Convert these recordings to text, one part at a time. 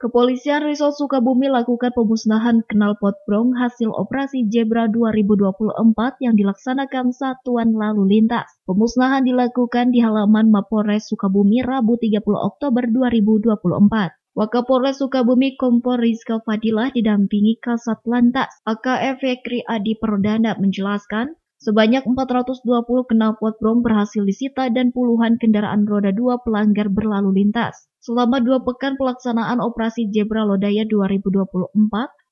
Kepolisian Resort Sukabumi lakukan pemusnahan knalpot brong hasil operasi Zebra 2024 yang dilaksanakan Satuan Lalu Lintas. Pemusnahan dilakukan di halaman Mapolres Sukabumi Rabu 30 Oktober 2024. Wakapolres Sukabumi Kompol Rizka Fadilah didampingi Kasat Lantas AKF Fikri Adi Perdana menjelaskan, sebanyak 420 knalpot brong berhasil disita dan puluhan kendaraan roda 2 pelanggar berlalu lintas. Selama 2 pekan pelaksanaan operasi Zebra Lodaya 2024,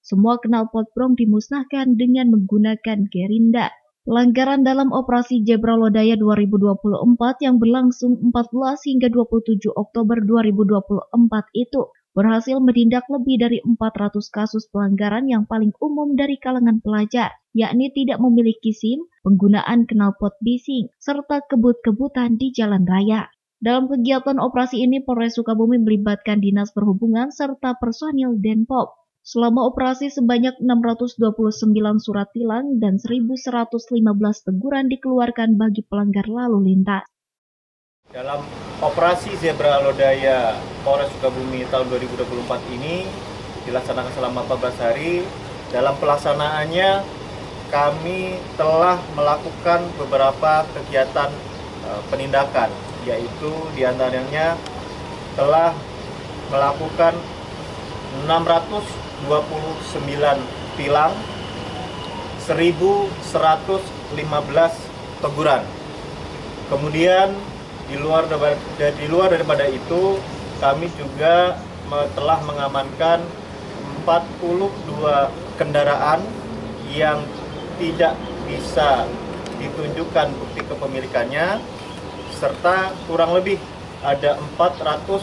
semua knalpot brong dimusnahkan dengan menggunakan gerinda. Pelanggaran dalam operasi Zebra Lodaya 2024 yang berlangsung 14 hingga 27 Oktober 2024 itu berhasil menindak lebih dari 400 kasus pelanggaran yang paling umum dari kalangan pelajar, yakni tidak memiliki SIM, penggunaan knalpot bising, serta kebut-kebutan di jalan raya. Dalam kegiatan operasi ini, Polres Sukabumi melibatkan Dinas Perhubungan serta personil Denpom. Selama operasi sebanyak 629 surat tilang dan 1.115 teguran dikeluarkan bagi pelanggar lalu lintas. Dalam operasi Zebra Lodaya Polres Sukabumi tahun 2024 ini dilaksanakan selama 14 hari. Dalam pelaksanaannya kami telah melakukan beberapa kegiatan penindakan, yaitu diantaranya telah melakukan 629 tilang, 1.115 teguran. Kemudian di luar daripada itu, kami juga telah mengamankan 42 kendaraan yang tidak bisa ditunjukkan bukti kepemilikannya, serta kurang lebih ada 420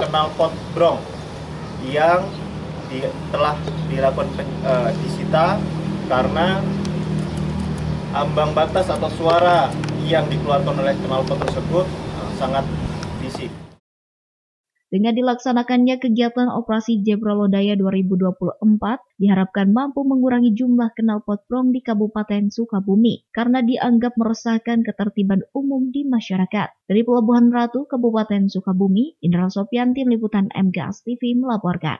knalpot brong yang telah dilakukan disita karena ambang batas atau suara yang dikeluarkan oleh knalpot tersebut sangat bising. Dengan dilaksanakannya kegiatan operasi Zebra Lodaya 2024, diharapkan mampu mengurangi jumlah knalpot brong di Kabupaten Sukabumi karena dianggap meresahkan ketertiban umum di masyarakat. Dari Pelabuhan Ratu, Kabupaten Sukabumi, Indra Sopian, Tim Liputan MGS TV melaporkan.